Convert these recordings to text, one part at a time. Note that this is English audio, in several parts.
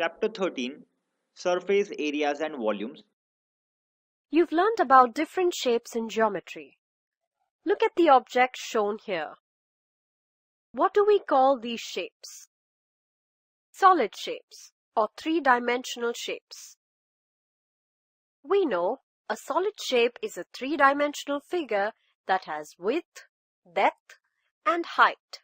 Chapter 13 Surface Areas and Volumes. You've learned about different shapes in geometry. Look at the object shown here. What do we call these shapes? Solid shapes or three-dimensional shapes. We know a solid shape is a three-dimensional figure that has width, depth, and height.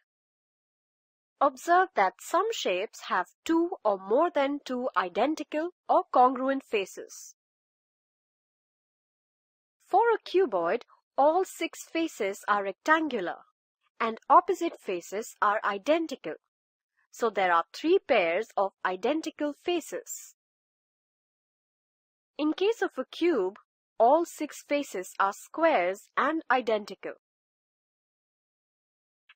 Observe that some shapes have two or more than two identical or congruent faces. For a cuboid, all 6 faces are rectangular and opposite faces are identical. So there are 3 pairs of identical faces. In case of a cube, all 6 faces are squares and identical.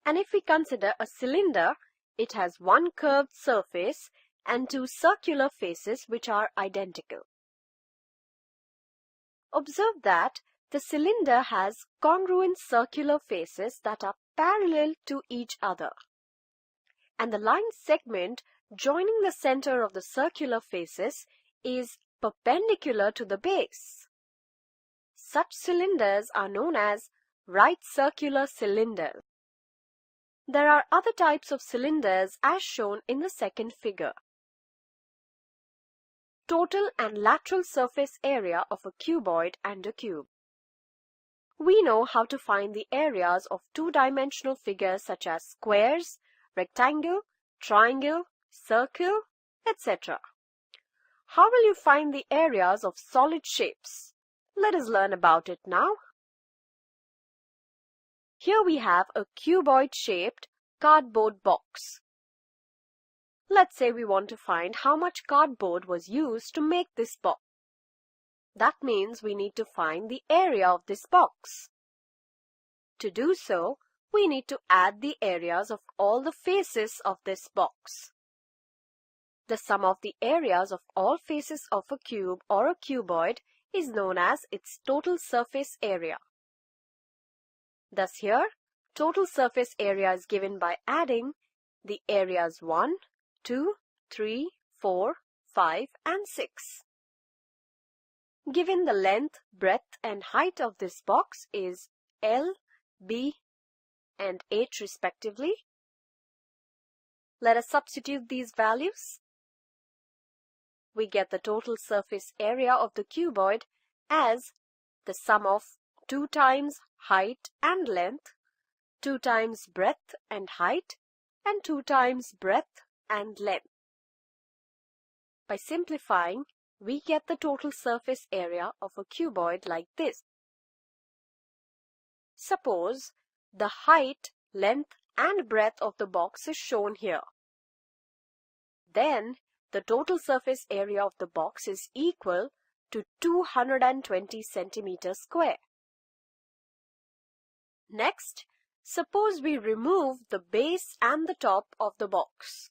And if we consider a cylinder, it has one curved surface and 2 circular faces which are identical. Observe that the cylinder has congruent circular faces that are parallel to each other, and the line segment joining the center of the circular faces is perpendicular to the base. Such cylinders are known as right circular cylinders. There are other types of cylinders as shown in the second figure. Total and lateral surface area of a cuboid and a cube. We know how to find the areas of two-dimensional figures such as squares, rectangle, triangle, circle, etc. How will you find the areas of solid shapes? Let us learn about it now. Here we have a cuboid-shaped cardboard box. Let's say we want to find how much cardboard was used to make this box. That means we need to find the area of this box. To do so, we need to add the areas of all the faces of this box. The sum of the areas of all faces of a cube or a cuboid is known as its total surface area. Thus here, total surface area is given by adding the areas 1, 2, 3, 4, 5, and 6. Given the length, breadth, and height of this box is L, B, and H respectively. Let us substitute these values. We get the total surface area of the cuboid as the sum of 2 times height and length, 2 times breadth and height, and 2 times breadth and length. By simplifying, we get the total surface area of a cuboid like this. Suppose the height, length, and breadth of the box is shown here. Then, the total surface area of the box is equal to 220 centimeters square. Next, suppose we remove the base and the top of the box.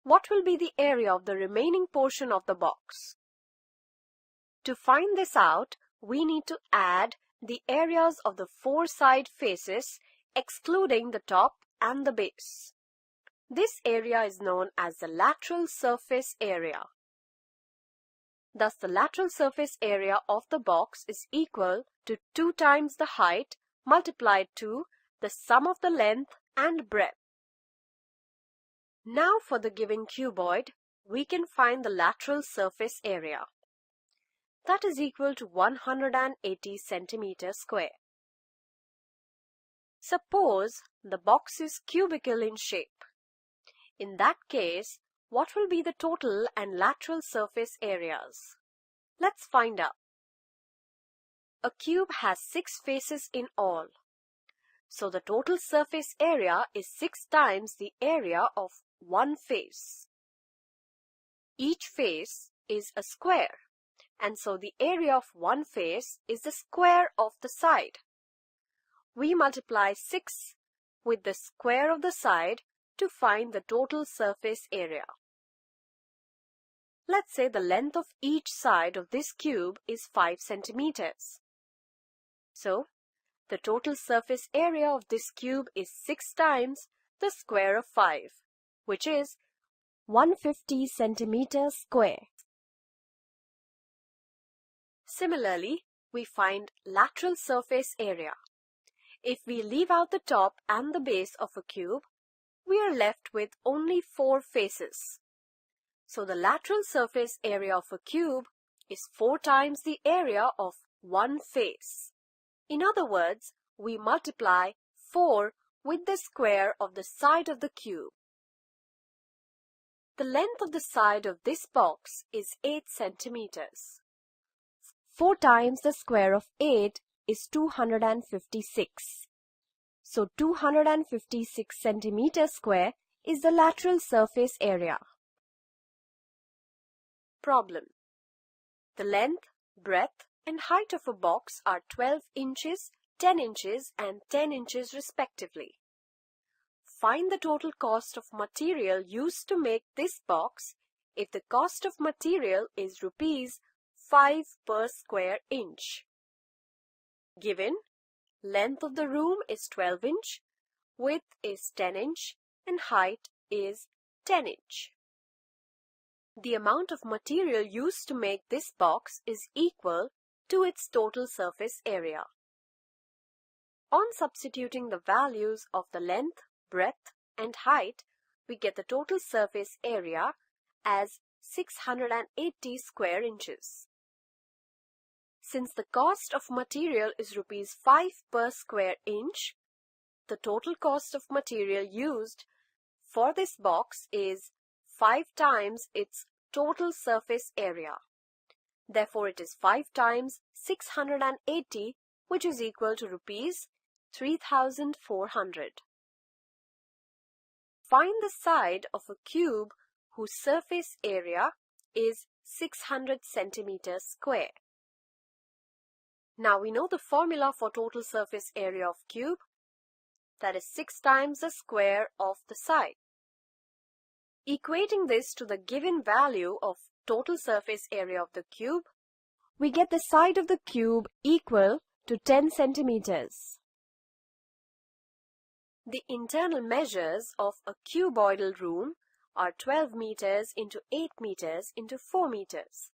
What will be the area of the remaining portion of the box? To find this out, we need to add the areas of the 4 side faces excluding the top and the base. This area is known as the lateral surface area. Thus, the lateral surface area of the box is equal to 2 times the height multiplied to the sum of the length and breadth. Now for the given cuboid, we can find the lateral surface area. That is equal to 180 centimeters square. Suppose the box is cubical in shape. In that case, what will be the total and lateral surface areas? Let's find out. A cube has 6 faces in all. So the total surface area is 6 times the area of one face. Each face is a square, and so the area of one face is the square of the side. We multiply 6 with the square of the side to find the total surface area. Let's say the length of each side of this cube is 5 centimeters. So, the total surface area of this cube is 6 times the square of 5, which is 150 centimeters square. Similarly, we find lateral surface area. If we leave out the top and the base of a cube, we are left with only 4 faces. So the lateral surface area of a cube is 4 times the area of one face. In other words, we multiply 4 with the square of the side of the cube. The length of the side of this box is 8 centimeters. 4 times the square of 8 is 256. So 256 centimeters square is the lateral surface area. Problem. The length, breadth and height of a box are 12 inches, 10 inches and 10 inches respectively. Find the total cost of material used to make this box if the cost of material is rupees 5 per square inch. Given, length of the room is 12 inch, width is 10 inch and height is 10 inch. The amount of material used to make this box is equal to its total surface area. On substituting the values of the length, breadth and height, we get the total surface area as 680 square inches. Since the cost of material is rupees 5 per square inch, the total cost of material used for this box is 5 times its total surface area. Therefore, it is 5 times 680, which is equal to rupees 3,400. Find the side of a cube whose surface area is 600 centimeters square. Now we know the formula for total surface area of cube, that is 6 times the square of the side. Equating this to the given value of total surface area of the cube, we get the side of the cube equal to 10 centimeters. The internal measures of a cuboidal room are 12 meters into 8 meters into 4 meters.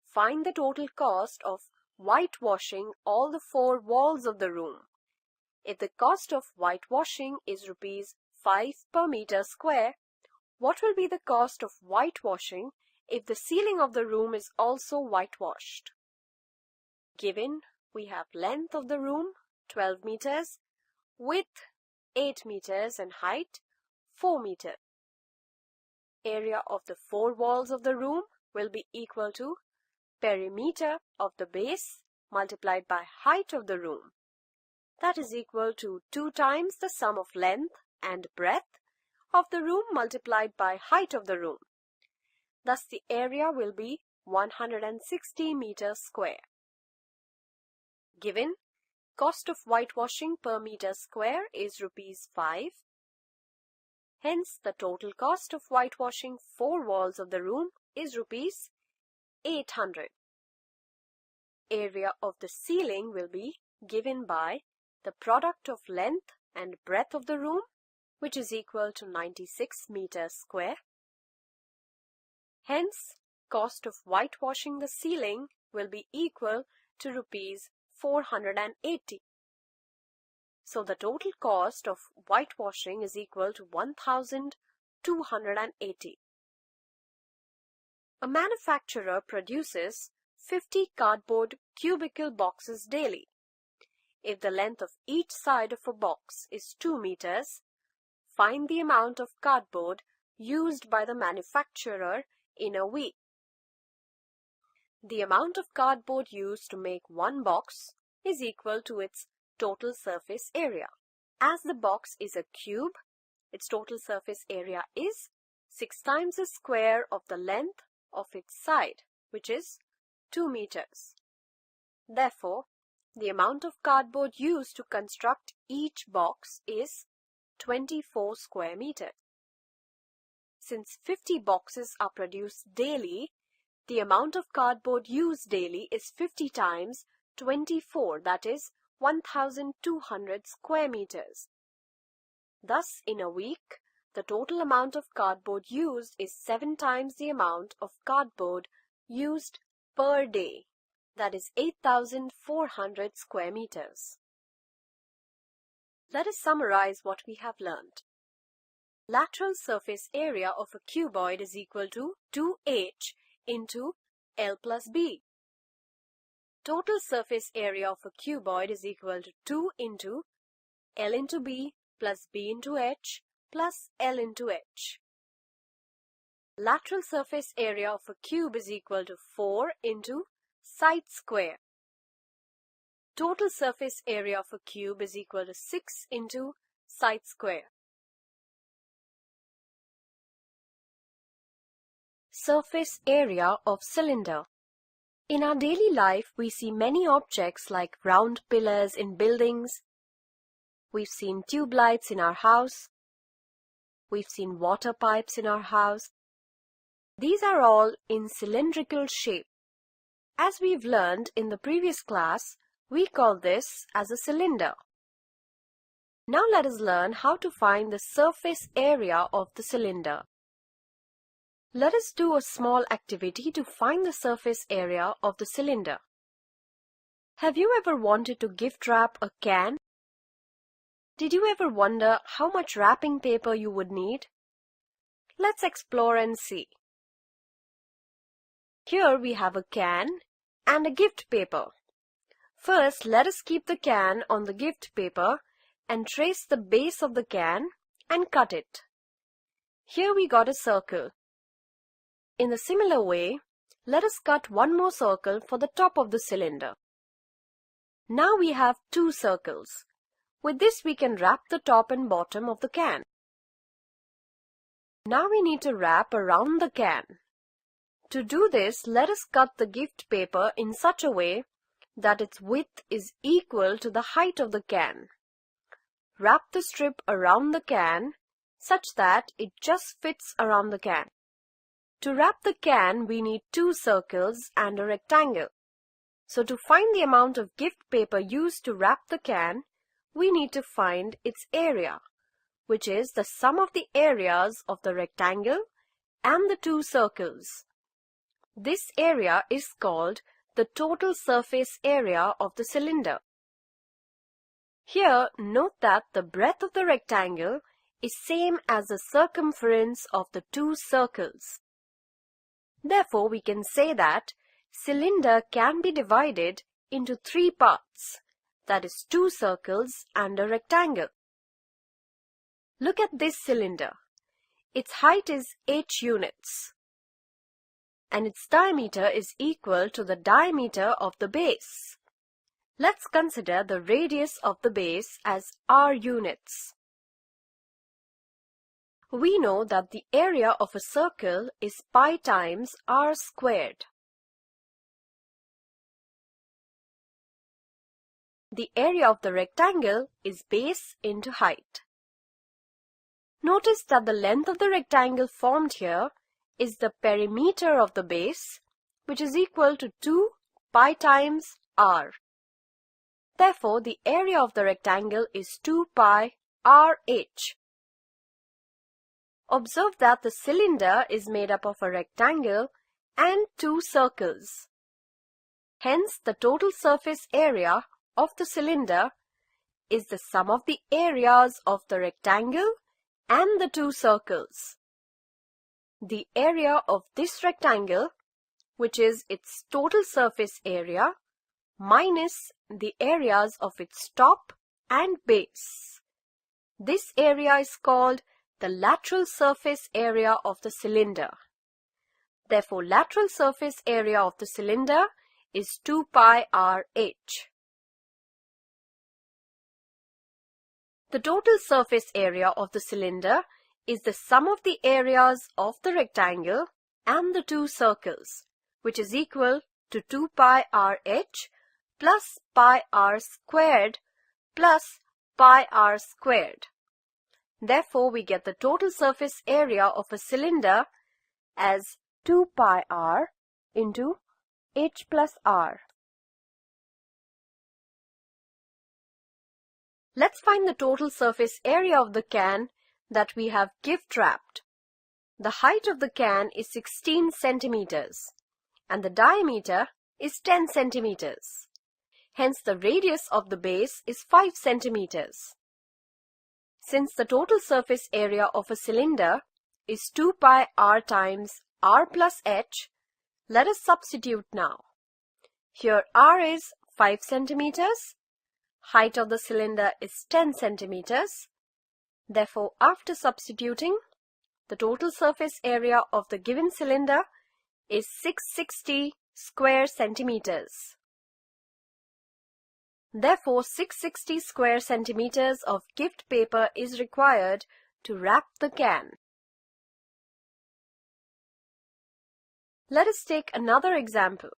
Find the total cost of whitewashing all the 4 walls of the room. If the cost of whitewashing is rupees 5 per meter square, what will be the cost of whitewashing if the ceiling of the room is also whitewashed? Given, we have length of the room 12 meters, width 8 meters and height 4 meters. Area of the 4 walls of the room will be equal to perimeter of the base multiplied by height of the room. That is equal to 2 times the sum of length and breadth of the room multiplied by height of the room. Thus, the area will be 160 meters square. Given, cost of whitewashing per meter square is rupees 5. Hence, the total cost of whitewashing 4 walls of the room is rupees 800. Area of the ceiling will be given by the product of length and breadth of the room, which is equal to 96 meters square. Hence, cost of whitewashing the ceiling will be equal to rupees 480. So the total cost of whitewashing is equal to 1,280. A manufacturer produces 50 cardboard cubicle boxes daily. If the length of each side of a box is 2 meters, find the amount of cardboard used by the manufacturer in a week. The amount of cardboard used to make one box is equal to its total surface area. As the box is a cube, its total surface area is 6 times the square of the length of its side, which is 2 meters. Therefore, the amount of cardboard used to construct each box is 24 square meters. Since 50 boxes are produced daily, the amount of cardboard used daily is 50 times 24, that is 1,200 square meters. Thus, in a week, the total amount of cardboard used is 7 times the amount of cardboard used per day. That is 8,400 square meters. Let us summarize what we have learned. Lateral surface area of a cuboid is equal to 2h into L plus B. Total surface area of a cuboid is equal to 2 into L into B plus B into H plus L into H. Lateral surface area of a cube is equal to 4 into side square. Total surface area of a cube is equal to 6 into side square. Surface area of cylinder. In our daily life, we see many objects like round pillars in buildings. We've seen tube lights in our house. We've seen water pipes in our house. These are all in cylindrical shape. As we've learned in the previous class, we call this as a cylinder. Now let us learn how to find the surface area of the cylinder. Let us do a small activity to find the surface area of the cylinder. Have you ever wanted to gift wrap a can? Did you ever wonder how much wrapping paper you would need? Let's explore and see. Here we have a can and a gift paper. First, let us keep the can on the gift paper and trace the base of the can and cut it. Here we got a circle. In a similar way, let us cut one more circle for the top of the cylinder. Now we have 2 circles. With this we can wrap the top and bottom of the can. Now we need to wrap around the can. To do this, let us cut the gift paper in such a way that its width is equal to the height of the can. Wrap the strip around the can such that it just fits around the can. To wrap the can, we need 2 circles and a rectangle. So to find the amount of gift paper used to wrap the can, we need to find its area, which is the sum of the areas of the rectangle and the 2 circles. This area is called the total surface area of the cylinder. Here, note that the breadth of the rectangle is same as the circumference of the 2 circles. Therefore, we can say that cylinder can be divided into 3 parts, that is 2 circles and a rectangle. Look at this cylinder. Its height is h units and its diameter is equal to the diameter of the base. Let's consider the radius of the base as r units. We know that the area of a circle is pi times r squared. The area of the rectangle is base into height. Notice that the length of the rectangle formed here is the perimeter of the base, which is equal to 2 pi times r. Therefore, the area of the rectangle is 2 pi rh. Observe that the cylinder is made up of a rectangle and 2 circles. Hence, the total surface area of the cylinder is the sum of the areas of the rectangle and the 2 circles. The area of this rectangle, which is its total surface area, minus the areas of its top and base. This area is called the lateral surface area of the cylinder. Therefore, lateral surface area of the cylinder is 2 pi rh. The total surface area of the cylinder is the sum of the areas of the rectangle and the 2 circles, which is equal to 2 pi rh plus pi r squared plus pi r squared. Therefore, we get the total surface area of a cylinder as 2 pi r into h plus r. Let's find the total surface area of the can that we have gift wrapped. The height of the can is 16 centimeters and the diameter is 10 centimeters. Hence, the radius of the base is 5 centimeters. Since the total surface area of a cylinder is 2 pi r times r plus h, let us substitute now. Here r is 5 centimeters, height of the cylinder is 10 centimeters. Therefore, after substituting, the total surface area of the given cylinder is 660 square centimeters. Therefore, 660 square centimeters of gift paper is required to wrap the can. Let us take another example.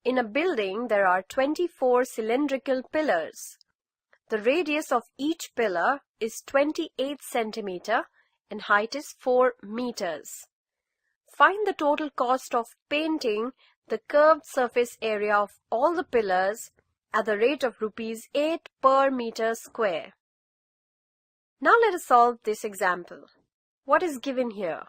In a building, there are 24 cylindrical pillars. The radius of each pillar is 28 centimeter and height is 4 meters. Find the total cost of painting the curved surface area of all the pillars at the rate of rupees 8 per meter square. Now let us solve this example. What is given here?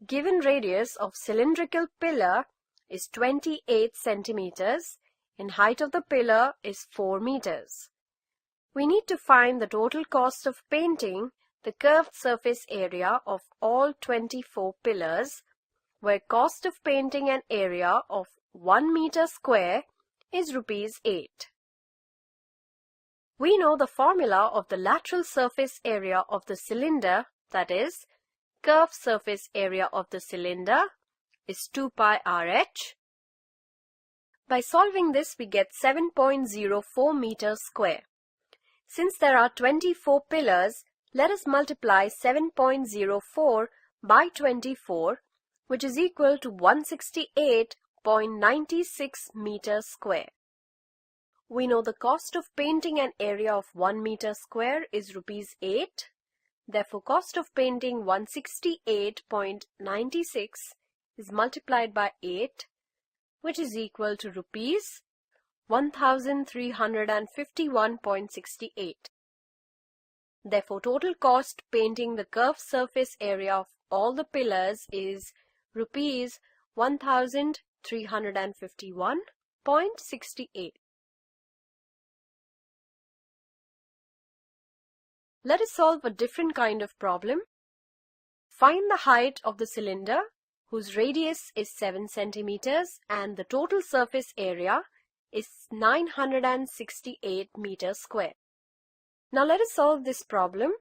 Given radius of cylindrical pillar is 28 centimeters and height of the pillar is 4 meters. We need to find the total cost of painting the curved surface area of all 24 pillars, where cost of painting an area of 1 meter square is rupees 8. We know the formula of the lateral surface area of the cylinder, that is, curved surface area of the cylinder is 2 pi RH. By solving this, we get 7.04 meters square. Since there are 24 pillars, let us multiply 7.04 by 24, which is equal to 168.96 meters square. We know the cost of painting an area of 1 meter square is rupees 8. Therefore, cost of painting 168.96 is multiplied by 8, which is equal to rupees 1351.68. Therefore, total cost painting the curved surface area of all the pillars is rupees 1351.68. Let us solve a different kind of problem. Find the height of the cylinder, whose radius is 7 centimeters and the total surface area is 968 meters square. Now let us solve this problem.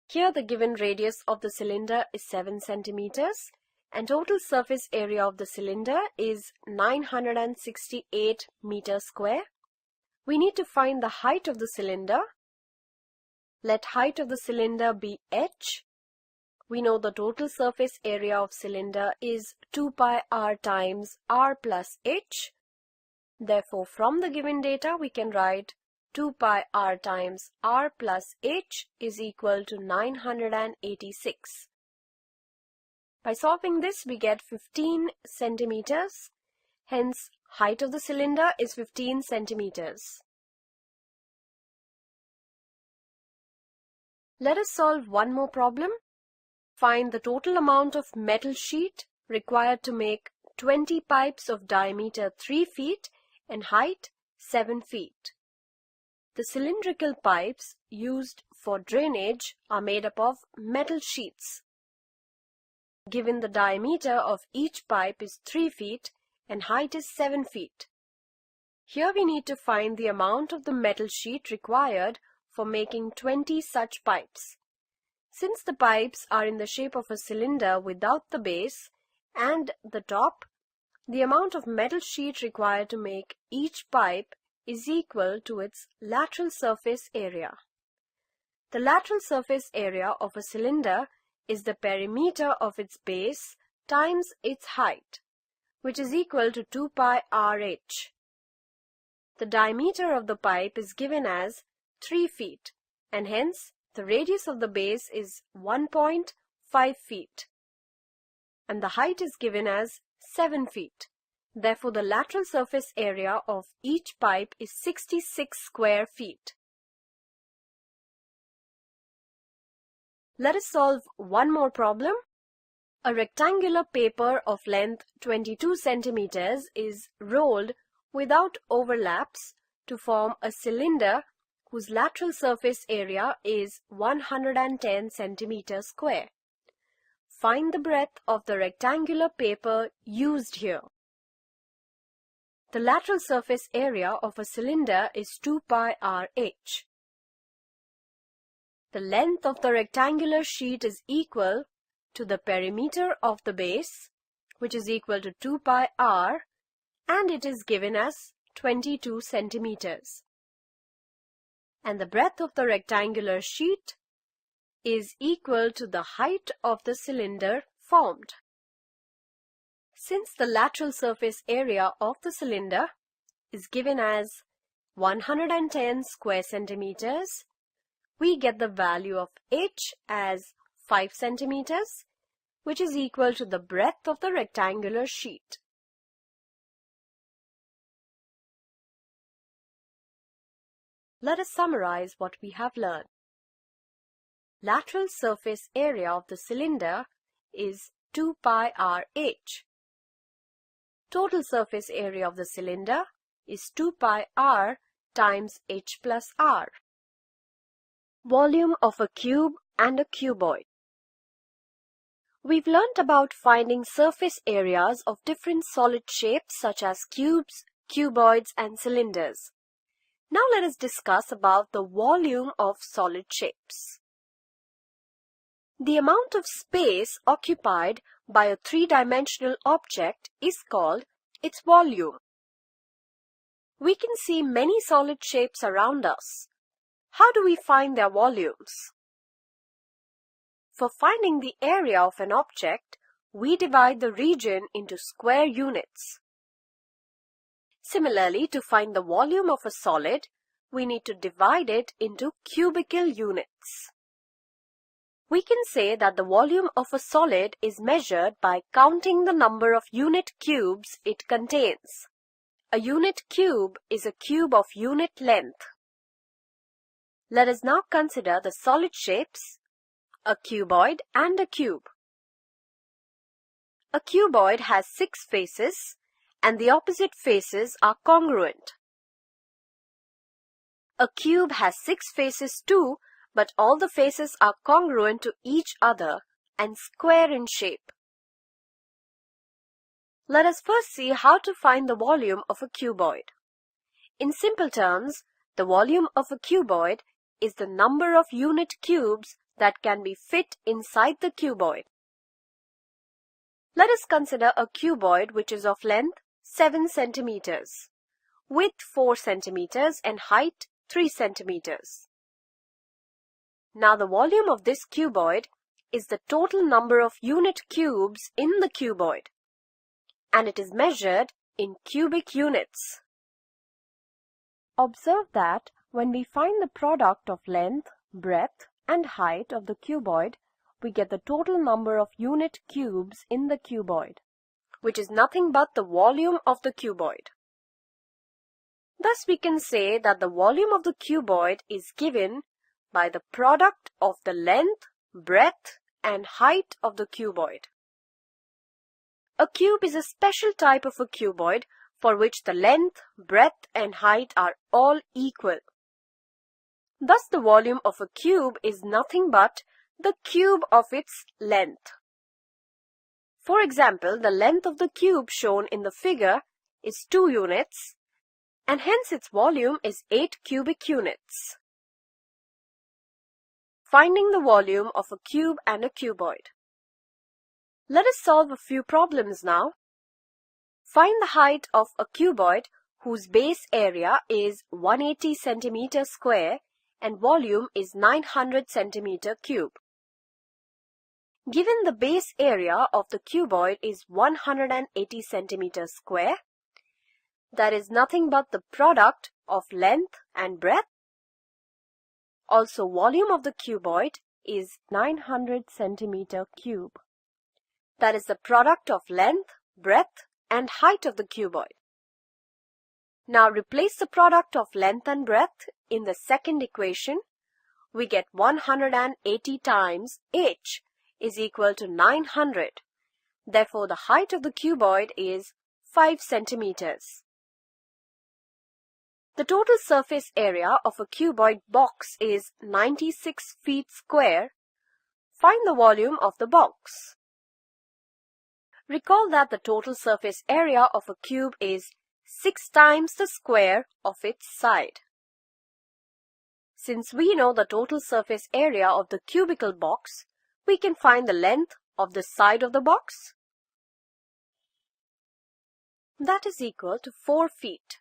Here the given radius of the cylinder is 7 centimeters and total surface area of the cylinder is 968 meters square. We need to find the height of the cylinder. Let height of the cylinder be h. We know the total surface area of cylinder is 2 pi r times r plus h. Therefore, from the given data, we can write 2 pi r times r plus h is equal to 986. By solving this, we get 15 centimeters. Hence, height of the cylinder is 15 centimeters. Let us solve one more problem. Find the total amount of metal sheet required to make 20 pipes of diameter 3 feet and height 7 feet. The cylindrical pipes used for drainage are made up of metal sheets. Given the diameter of each pipe is 3 feet and height is 7 feet. Here we need to find the amount of the metal sheet required for making 20 such pipes. Since the pipes are in the shape of a cylinder without the base and the top, the amount of metal sheet required to make each pipe is equal to its lateral surface area. The lateral surface area of a cylinder is the perimeter of its base times its height, which is equal to 2 pi RH. The diameter of the pipe is given as 3 feet and hence the radius of the base is 1.5 feet and the height is given as 7 feet. Therefore, the lateral surface area of each pipe is 66 square feet. Let us solve one more problem. A rectangular paper of length 22 centimeters is rolled without overlaps to form a cylinder whose lateral surface area is 110 centimeters square. Find the breadth of the rectangular paper used here. The lateral surface area of a cylinder is 2 pi r(h). The length of the rectangular sheet is equal to the perimeter of the base, which is equal to 2 pi r, and it is given as 22 centimeters. And the breadth of the rectangular sheet is equal to the height of the cylinder formed. Since the lateral surface area of the cylinder is given as 110 square centimeters, we get the value of h as 5 centimeters, which is equal to the breadth of the rectangular sheet. Let us summarize what we have learned. Lateral surface area of the cylinder is 2 pi r(h). Total surface area of the cylinder is 2 pi r times h plus r. Volume of a cube and a cuboid. We've learnt about finding surface areas of different solid shapes such as cubes, cuboids, and cylinders. Now let us discuss about the volume of solid shapes. The amount of space occupied by a three-dimensional object is called its volume. We can see many solid shapes around us. How do we find their volumes? For finding the area of an object, we divide the region into square units. Similarly, to find the volume of a solid, we need to divide it into cubical units. We can say that the volume of a solid is measured by counting the number of unit cubes it contains. A unit cube is a cube of unit length. Let us now consider the solid shapes, a cuboid and a cube. A cuboid has 6 faces and the opposite faces are congruent. A cube has 6 faces too, but all the faces are congruent to each other and square in shape. Let us first see how to find the volume of a cuboid. In simple terms, the volume of a cuboid is the number of unit cubes that can be fit inside the cuboid. Let us consider a cuboid which is of length 7 centimeters, width 4 centimeters and height 3 centimeters. Now the volume of this cuboid is the total number of unit cubes in the cuboid, and it is measured in cubic units. Observe that when we find the product of length, breadth, and height of the cuboid, we get the total number of unit cubes in the cuboid, which is nothing but the volume of the cuboid. Thus we can say that the volume of the cuboid is given by the product of the length, breadth, and height of the cuboid. A cube is a special type of a cuboid for which the length, breadth, and height are all equal. Thus the volume of a cube is nothing but the cube of its length. For example, the length of the cube shown in the figure is 2 units, and hence its volume is 8 cubic units. Finding the volume of a cube and a cuboid. Let us solve a few problems now. Find the height of a cuboid whose base area is 180 centimeter square and volume is 900 centimeter cube. Given the base area of the cuboid is 180 centimeters square, that is nothing but the product of length and breadth. Also, volume of the cuboid is 900 centimeter cube. That is the product of length, breadth, and height of the cuboid. Now replace the product of length and breadth in the second equation, we get 180 times h is equal to 900. Therefore, the height of the cuboid is 5 centimeters. The total surface area of a cuboid box is 96 feet square. Find the volume of the box. Recall that the total surface area of a cube is 6 times the square of its side. Since we know the total surface area of the cubical box, we can find the length of the side of the box. That is equal to 4 feet.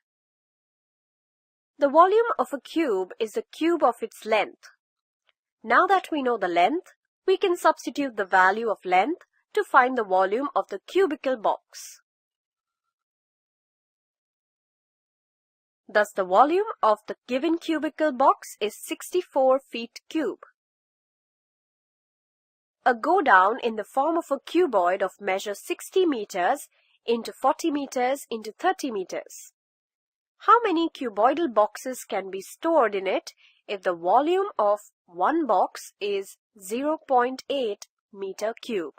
The volume of a cube is the cube of its length. Now that we know the length, we can substitute the value of length to find the volume of the cubical box. Thus, the volume of the given cubical box is 64 feet cube. A go-down in the form of a cuboid of measure 60 meters into 40 meters into 30 meters. How many cuboidal boxes can be stored in it if the volume of one box is 0.8 meter cube?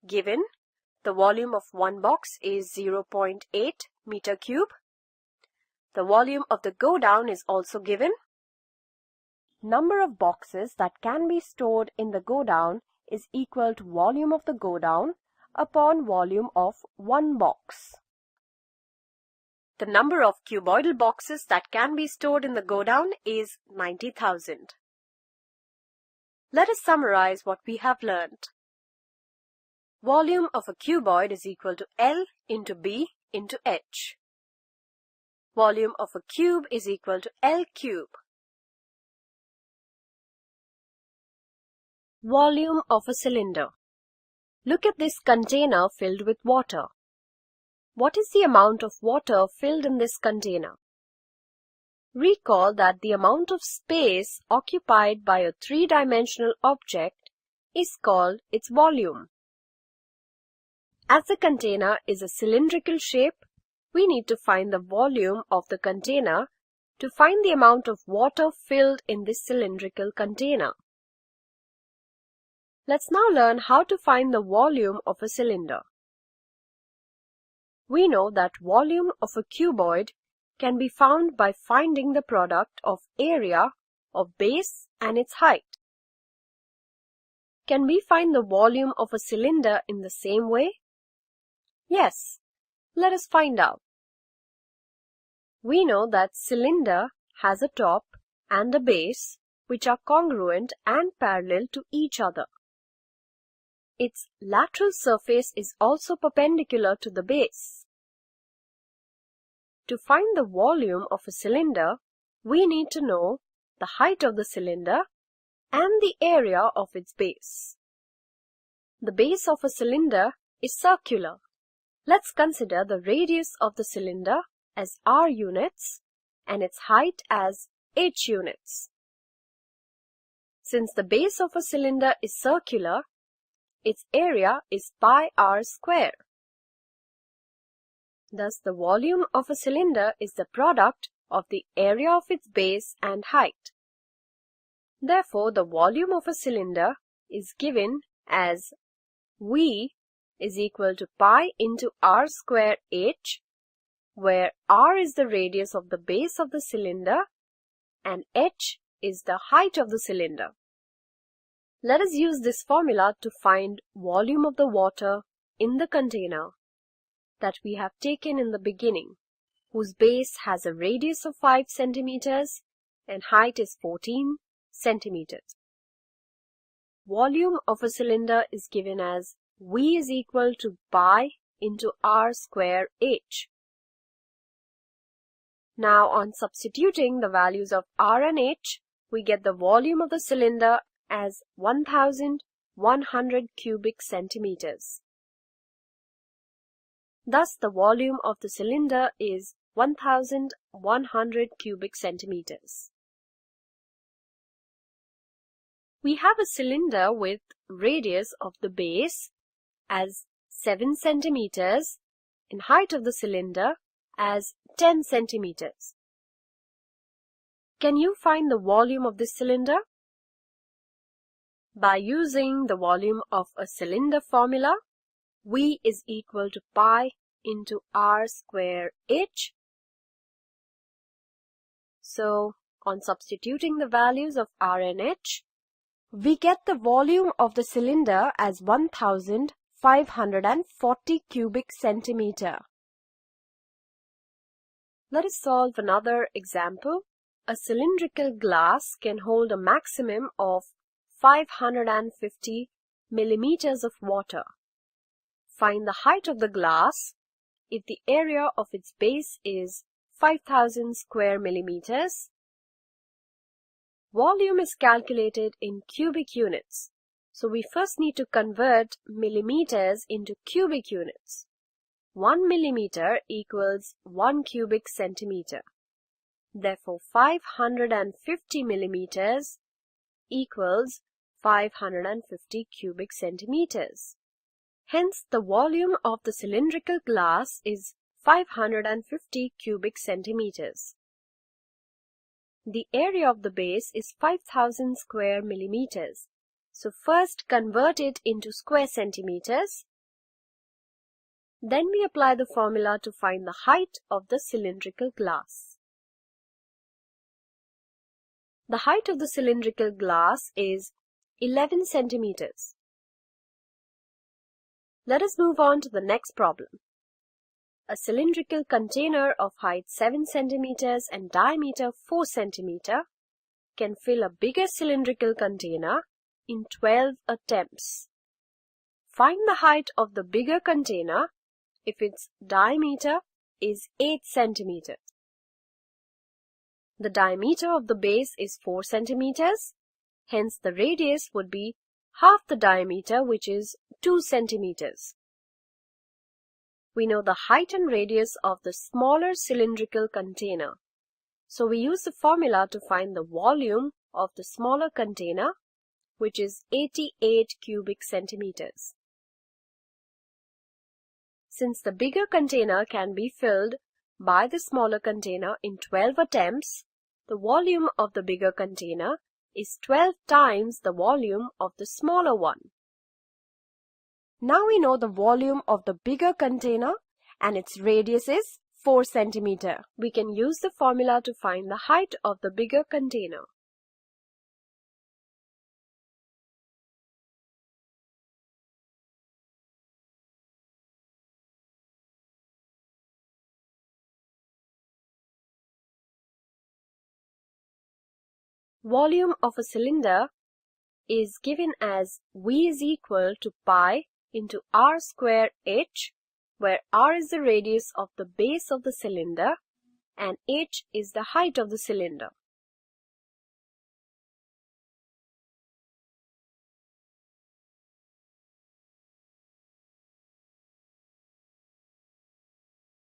Given, the volume of one box is 0.8 meter cube. The volume of the go-down is also given. Number of boxes that can be stored in the go-down is equal to volume of the go-down upon volume of one box. The number of cuboidal boxes that can be stored in the go-down is 90,000. Let us summarize what we have learned. Volume of a cuboid is equal to L into B into H. Volume of a cube is equal to L cube. Volume of a cylinder. Look at this container filled with water. What is the amount of water filled in this container? Recall that the amount of space occupied by a three-dimensional object is called its volume. As the container is a cylindrical shape, we need to find the volume of the container to find the amount of water filled in this cylindrical container. Let's now learn how to find the volume of a cylinder. We know that volume of a cuboid can be found by finding the product of area of base and its height. Can we find the volume of a cylinder in the same way? Yes. Let us find out. We know that cylinder has a top and a base which are congruent and parallel to each other. Its lateral surface is also perpendicular to the base. To find the volume of a cylinder, we need to know the height of the cylinder and the area of its base. The base of a cylinder is circular. Let's consider the radius of the cylinder as r units and its height as h units. Since the base of a cylinder is circular, its area is pi r square. Thus, the volume of a cylinder is the product of the area of its base and height. Therefore, the volume of a cylinder is given as V is equal to pi into r square h, where r is the radius of the base of the cylinder and h is the height of the cylinder. Let us use this formula to find volume of the water in the container that we have taken in the beginning, whose base has a radius of 5 centimeters and height is 14 centimeters. Volume of a cylinder is given as V is equal to pi into r square h. Now, on substituting the values of r and h, we get the volume of the cylinder as 1,100 cubic centimeters. Thus, the volume of the cylinder is 1,100 cubic centimeters. We have a cylinder with radius of the base as 7 centimeters and height of the cylinder as 10 centimeters. Can you find the volume of this cylinder? By using the volume of a cylinder formula, V is equal to pi into r square h. So, on substituting the values of r and h, we get the volume of the cylinder as 1540 cubic centimeter. Let us solve another example. A cylindrical glass can hold a maximum of 550 millimeters of water. Find the height of the glass if the area of its base is 5000 square millimeters. Volume is calculated in cubic units. So we first need to convert millimeters into cubic units. 1 millimeter equals 1 cubic centimeter. Therefore, 550 millimeters equals 550 cubic centimeters. Hence, the volume of the cylindrical glass is 550 cubic centimeters. The area of the base is 5000 square millimeters. So first convert it into square centimeters. Then we apply the formula to find the height of the cylindrical glass. The height of the cylindrical glass is 11 centimeters. Let us move on to the next problem. A cylindrical container of height 7 centimeters and diameter 4 centimeter can fill a bigger cylindrical container in 12 attempts. Find the height of the bigger container if its diameter is 8 centimeters. The diameter of the base is 4 centimeters, hence the radius would be half the diameter, which is 2 centimeters. We know the height and radius of the smaller cylindrical container. So we use the formula to find the volume of the smaller container, which is 88 cubic centimeters. Since the bigger container can be filled by the smaller container in 12 attempts, the volume of the bigger container is 12 times the volume of the smaller one. Now we know the volume of the bigger container and its radius is 4 centimeter. We can use the formula to find the height of the bigger container. Volume of a cylinder is given as V is equal to pi into r square h, where r is the radius of the base of the cylinder and h is the height of the cylinder.